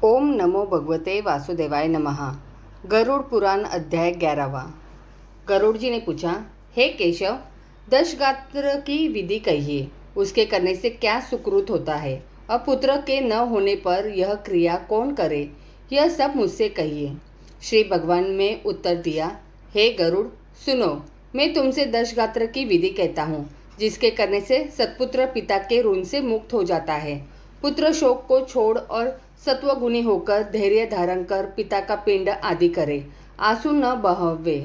ओम नमो भगवते वासुदेवाय नमः। गरुड़ पुराण अध्याय 11वां। गरुड़ जी ने पूछा, हे केशव, दशगात्र की विधि कहिए। उसके करने से क्या सुकृत होता है और पुत्र के न होने पर यह क्रिया कौन करे, यह सब मुझसे कहिए। श्री भगवान ने उत्तर दिया, हे गरुड़, सुनो, मैं तुमसे दशगात्र की विधि कहता हूँ, जिसके करने से सत्पुत्र पिता के ऋण से मुक्त हो जाता है। पुत्र शोक को छोड़ और सत्वगुणी होकर धैर्य धारण कर पिता का पिंड आदि करे। आंसू न बहावे।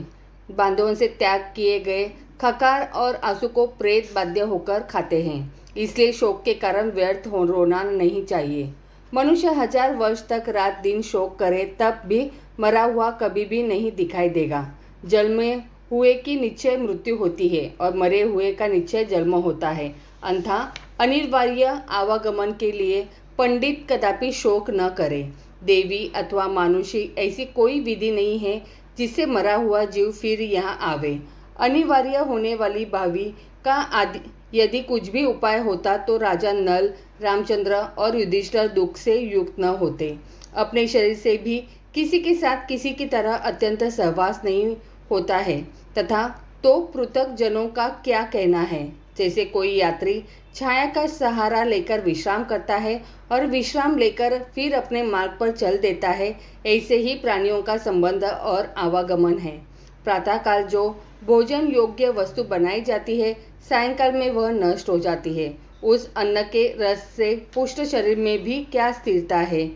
बांधवों से त्याग किए गए खकार और आंसू को प्रेत बाध्य होकर खाते हैं, इसलिए शोक के कारण व्यर्थ हो रोना नहीं चाहिए। मनुष्य 1000 वर्ष तक रात दिन शोक करे तब भी मरा हुआ कभी भी नहीं दिखाई देगा। जन्मे हुए की निश्चय मृत्यु होती है और मरे हुए का निश्चय जन्म होता है। अंथा अनिवार्य आवागमन के लिए पंडित कदापि शोक न करे। देवी अथवा मानुषी ऐसी कोई विधि नहीं है जिससे मरा हुआ जीव फिर यहाँ आवे। अनिवार्य होने वाली भावी का आदि यदि कुछ भी उपाय होता तो राजा नल, रामचंद्र और युधिष्ठिर दुख से युक्त न होते। अपने शरीर से भी किसी के साथ किसी की तरह अत्यंत सहवास नहीं होता है तथा तो पृथक जनों का क्या कहना है। जैसे कोई यात्री छाया का सहारा लेकर विश्राम करता है और विश्राम लेकर फिर अपने मार्ग पर चल देता है, ऐसे ही प्राणियों का संबंध और आवागमन है। प्रातःकाल जो भोजन योग्य वस्तु बनाई जाती है, सायंकाल में वह नष्ट हो जाती है। उस अन्न के रस से पुष्ट शरीर में भी क्या स्थिरता है।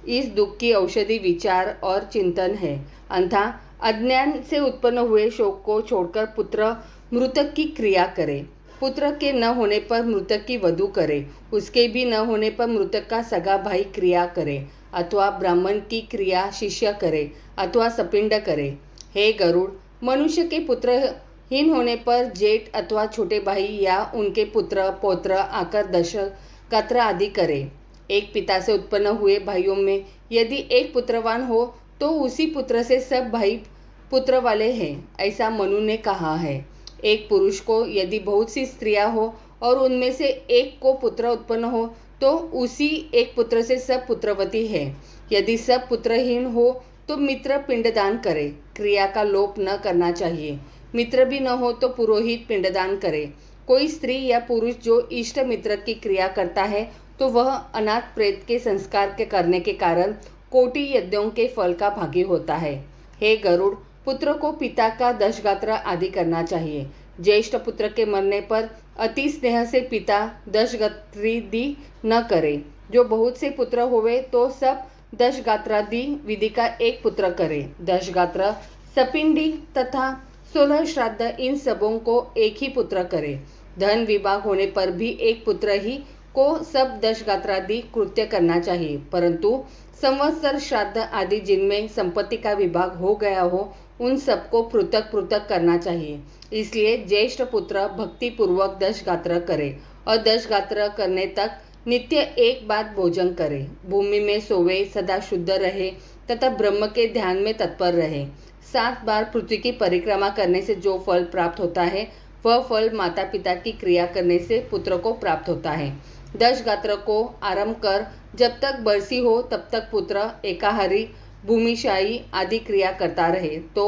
इस दुख की औषधि विचार और चिंतन है। अंथा अज्ञान से उत्पन्न हुए शोक को छोड़कर पुत्र मृतक की क्रिया करे। पुत्र के न होने पर मृतक की वधू करे। उसके भी न होने पर मृतक का सगा भाई क्रिया करे, अथवा ब्राह्मण की क्रिया शिष्य करे, अथवा सपिंड करे। हे गरुड़, मनुष्य के पुत्रहीन होने पर जेठ अथवा छोटे भाई या उनके पुत्र पौत्र आकर दशगात्र आदि करे। एक पिता से उत्पन्न हुए भाइयों में यदि एक पुत्रवान हो तो उसी पुत्र से सब भाई पुत्र वाले हैं, ऐसा मनु ने कहा है। एक पुरुष को यदि बहुत सी स्त्रियां हो और उनमें से एक को पुत्र उत्पन्न हो तो उसी एक पुत्र से सब पुत्रवती है। यदि सब पुत्रहीन हो तो मित्र पिंडदान करे। क्रिया का लोप न करना चाहिए। मित्र भी न हो तो पुरोहित पिंडदान करे। कोई स्त्री या पुरुष जो इष्ट मित्र की क्रिया करता है तो वह अनाथ प्रेत के संस्कार के करने के कारण कोटि यज्ञों के फल का भागी होता है। हे गरुड़, पुत्र को पिता का दशगात्र आदि करना चाहिए। ज्येष्ठ पुत्र के मरने पर अति स्नेह से पिता दशगात्रादि न करे। जो बहुत से पुत्र होवे तो सब दशगात्रादि विधि का एक पुत्र करे। दशगात्र, सपिंडी तथा 16 श्राद्ध इन सबों को एक ही पुत्र करे। धन विभाग होने पर भी एक पुत्र ही को सब दशगात्रादि कृत्य करना चाहिए, परंतु संवत्सर श्राद्ध आदि जिनमें संपत्ति का विभाग हो गया हो उन सबको पृथक पृथक करना चाहिए। इसलिए ज्येष्ठ पुत्र भक्ति पूर्वक दशगात्र करे और दशगात्र करने तक नित्य एक बार भोजन करे। भूमि में सोवे, सदा शुद्ध रहे तथा ब्रह्म के ध्यान में तत्पर रहे। 7 बार पृथ्वी की परिक्रमा करने से जो फल प्राप्त होता है वह फल माता पिता की क्रिया करने से पुत्र को प्राप्त होता है। दशगात्र को आरंभ कर जब तक बरसी हो तब तक पुत्र एकाहारी, भूमिशाही आदि क्रिया करता रहे तो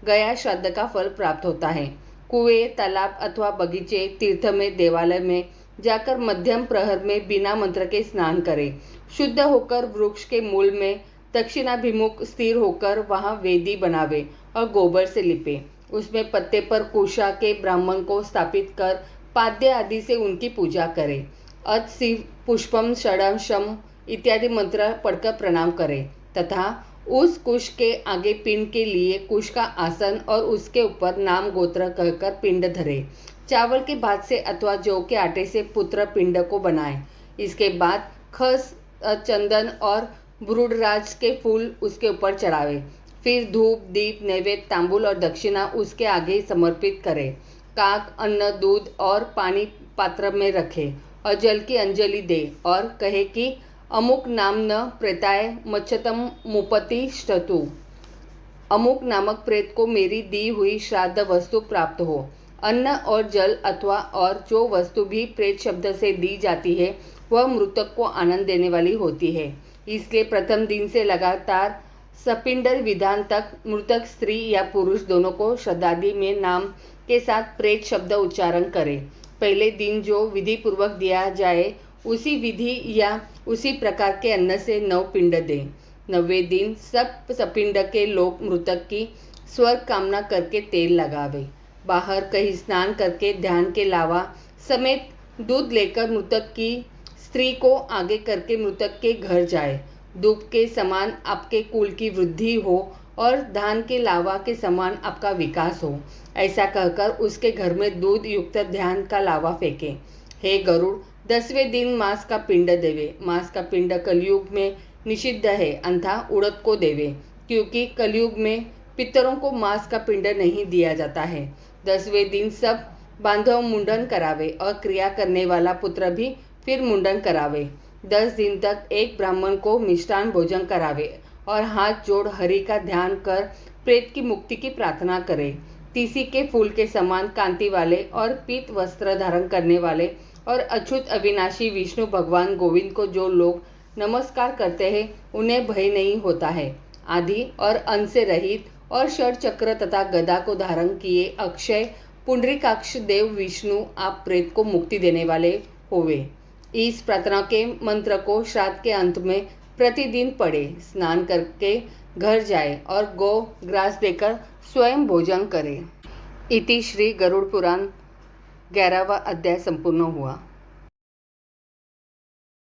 गया श्राद्ध का फल प्राप्त होता है। कुएं, तालाब अथवा बगीचे, तीर्थ में, देवालय में जाकर मध्यम प्रहर में बिना मंत्र के स्नान करे। शुद्ध होकर वृक्ष के मूल में दक्षिणाभिमुख स्थिर होकर वहां वेदी बनावे और गोबर से लिपे। उसमें पत्ते पर कुशा के ब्राह्मण को स्थापित कर पाद्य आदि से उनकी पूजा करे। अत शिव पुष्पम षडशम इत्यादि मंत्र पढ़कर प्रणाम करे तथा उस कुश के आगे पिंड के लिए कुश का आसन और उसके ऊपर नाम गोत्र कहकर पिंड धरे। चावल के भात से अथवा जौ के आटे से पुत्र पिंड को बनाए। इसके बाद खस, चंदन और ब्रूडराज के फूल उसके ऊपर चढ़ावे। फिर धूप, दीप, नैवेद्य, तांबुल और दक्षिणा उसके आगे समर्पित करे। काक, अन्न, दूध और पानी पात्र में रखे और जल की अंजलि दे और कहे कि अमुक नामन प्रेताय मच्छतम मुपतिष्ठतु। अमुक नामक प्रेत को मेरी दी हुई श्राद्ध वस्तु प्राप्त हो। अन्न और जल अथवा और जो वस्तु भी प्रेत शब्द से दी जाती है वह मृतक को आनंद देने वाली होती है। इसलिए प्रथम दिन से लगातार सपिंडर विधान तक मृतक स्त्री या पुरुष दोनों को श्रद्धादि में नाम के साथ प्रेत शब्द उच्चारण करें। पहले दिन जो विधि पूर्वक दिया जाए उसी विधि या उसी प्रकार के अन्न से 9 पिंड दें। 9वें दिन सब सपिंड के लोग मृतक की स्वर्ग कामना करके तेल लगावे। बाहर कहीं स्नान करके ध्यान के लावा समेत दूध लेकर मृतक की स्त्री को आगे करके मृतक के घर जाए। दूध के समान आपके कुल की वृद्धि हो और धान के लावा के समान आपका विकास हो, ऐसा कहकर उसके घर में दूध युक्त ध्यान का लावा फेंके। हे गरुड़, 10वें दिन मांस का पिंड देवे। मांस का पिंड कलयुग में निषिद्ध है, अन्यथा उड़द को देवे, क्योंकि कलयुग में पितरों को मांस का पिंड नहीं दिया जाता है। 10वें दिन सब बांधव मुंडन करावे और क्रिया करने वाला पुत्र भी फिर मुंडन करावे। 10 दिन तक एक ब्राह्मण को मिष्टान भोजन करावे और हाथ जोड़ हरि का ध्यान कर प्रेत की मुक्ति की प्रार्थना करे। तीसी के फूल के समान कांति वाले और पीत वस्त्र धारण करने वाले और अच्युत अविनाशी विष्णु भगवान गोविंद को जो लोग नमस्कार करते हैं उन्हें भय नहीं होता है। आदि और अंत से रहित और षड चक्र तथा गदा को धारण किए अक्षय पुंडरीकाक्ष देव विष्णु आप प्रेत को मुक्ति देने वाले होवे। इस प्रार्थना के मंत्र को श्राद्ध के अंत में प्रतिदिन पढ़े। स्नान करके घर जाए और गौ ग्रास देकर स्वयं भोजन करे। इति श्री गरुड़ पुराण 11वां अध्याय संपूर्ण हुआ।